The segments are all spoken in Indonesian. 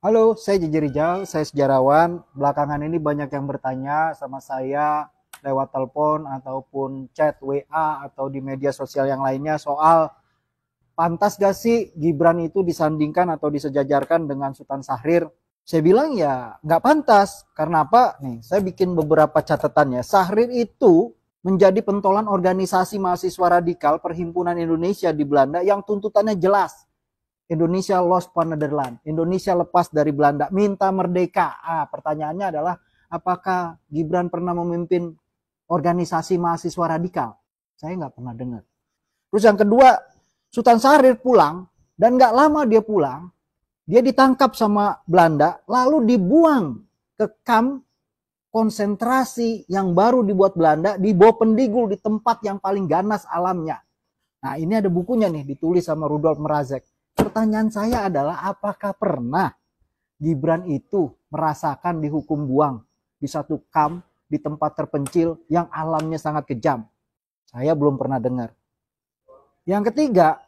Halo, saya Jeje Rijal, saya sejarawan. Belakangan ini banyak yang bertanya sama saya lewat telepon ataupun chat WA atau di media sosial yang lainnya soal pantas gak sih Gibran itu disandingkan atau disejajarkan dengan Sultan Syahrir. Saya bilang ya nggak pantas. Karena apa? Nih, saya bikin beberapa catatannya. Syahrir itu menjadi pentolan organisasi mahasiswa radikal Perhimpunan Indonesia di Belanda yang tuntutannya jelas. Indonesia lost for Netherlands. Indonesia lepas dari Belanda, minta merdeka. Pertanyaannya adalah apakah Gibran pernah memimpin organisasi mahasiswa radikal? Saya nggak pernah dengar. Terus yang kedua, Sultan Syahrir pulang dan nggak lama dia pulang, dia ditangkap sama Belanda, lalu dibuang ke kamp konsentrasi yang baru dibuat Belanda di Bovendigul, di tempat yang paling ganas alamnya. Nah, ini ada bukunya nih, ditulis sama Rudolf Mrazek. Pertanyaan saya adalah apakah pernah Gibran itu merasakan dihukum buang di satu kamp di tempat terpencil yang alamnya sangat kejam? Saya belum pernah dengar. Yang ketiga,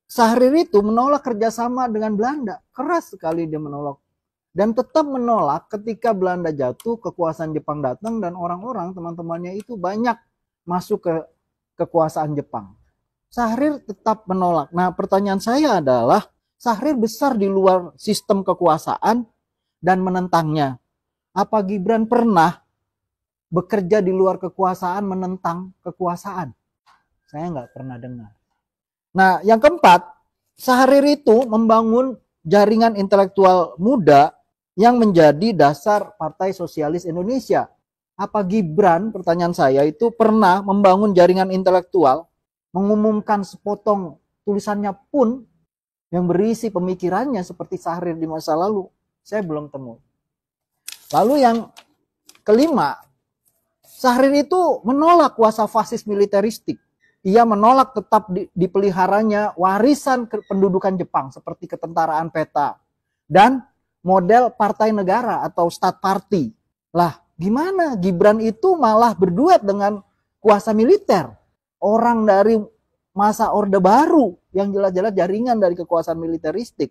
Syahrir itu menolak kerjasama dengan Belanda. Keras sekali dia menolak. Dan tetap menolak ketika Belanda jatuh, kekuasaan Jepang datang dan orang-orang teman-temannya itu banyak masuk ke kekuasaan Jepang. Syahrir tetap menolak. Nah, pertanyaan saya adalah, Syahrir besar di luar sistem kekuasaan dan menentangnya. Apa Gibran pernah bekerja di luar kekuasaan menentang kekuasaan? Saya nggak pernah dengar. Nah, yang keempat, Syahrir itu membangun jaringan intelektual muda yang menjadi dasar Partai Sosialis Indonesia. Apa Gibran, pertanyaan saya, itu pernah membangun jaringan intelektual, mengumumkan sepotong tulisannya pun yang berisi pemikirannya seperti Syahrir di masa lalu? Saya belum temu. Lalu yang kelima, Syahrir itu menolak kuasa fasis militeristik. Ia menolak tetap dipeliharanya warisan pendudukan Jepang seperti ketentaraan peta dan model partai negara atau state party. Lah, gimana Gibran itu malah berduet dengan kuasa militer? Orang dari masa Orde Baru yang jelas-jelas jaringan dari kekuasaan militeristik.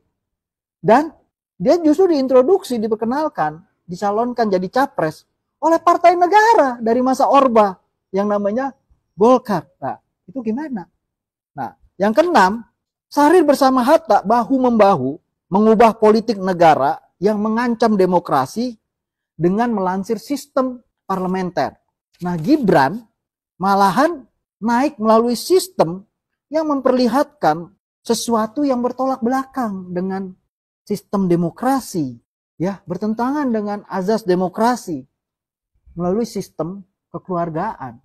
Dan dia justru diintroduksi, diperkenalkan, dicalonkan jadi capres oleh partai negara dari masa Orba yang namanya Golkar. Nah, itu gimana? Nah, yang keenam, Syahrir bersama Hatta bahu-membahu mengubah politik negara yang mengancam demokrasi dengan melansir sistem parlementer. Nah, Gibran malahan naik melalui sistem yang memperlihatkan sesuatu yang bertolak belakang dengan sistem demokrasi, ya, bertentangan dengan azas demokrasi melalui sistem kekeluargaan,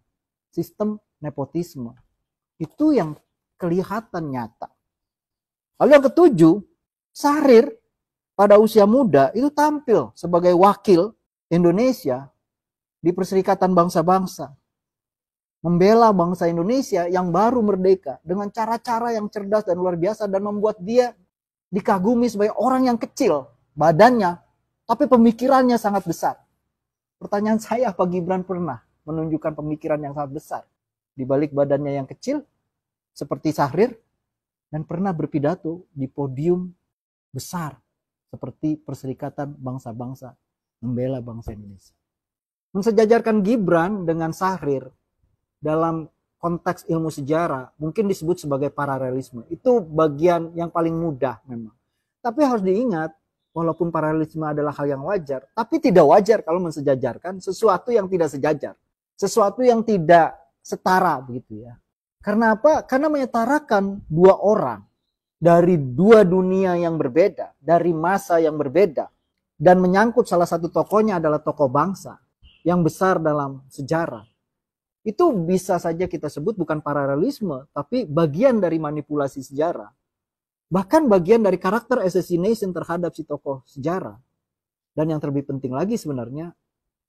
sistem nepotisme. Itu yang kelihatan nyata. Lalu yang ketujuh, Syahrir pada usia muda itu tampil sebagai wakil Indonesia di Perserikatan Bangsa-Bangsa. Membela bangsa Indonesia yang baru merdeka dengan cara-cara yang cerdas dan luar biasa dan membuat dia dikagumi sebagai orang yang kecil badannya, tapi pemikirannya sangat besar. Pertanyaan saya, apa Gibran pernah menunjukkan pemikiran yang sangat besar di balik badannya yang kecil seperti Syahrir dan pernah berpidato di podium besar seperti Perserikatan Bangsa-Bangsa membela bangsa Indonesia? Mensejajarkan Gibran dengan Syahrir dalam konteks ilmu sejarah mungkin disebut sebagai paralelisme. Itu bagian yang paling mudah memang. Tapi harus diingat, walaupun paralelisme adalah hal yang wajar, tapi tidak wajar kalau mensejajarkan sesuatu yang tidak sejajar, sesuatu yang tidak setara begitu ya. Karena apa? Karena menyetarakan dua orang dari dua dunia yang berbeda, dari masa yang berbeda, dan menyangkut salah satu tokohnya adalah tokoh bangsa yang besar dalam sejarah. Itu bisa saja kita sebut bukan paralelisme, tapi bagian dari manipulasi sejarah. Bahkan bagian dari karakter assassination terhadap si tokoh sejarah. Dan yang terlebih penting lagi sebenarnya,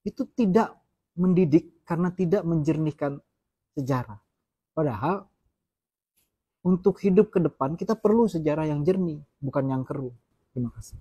itu tidak mendidik karena tidak menjernihkan sejarah. Padahal untuk hidup ke depan kita perlu sejarah yang jernih, bukan yang keruh. Terima kasih.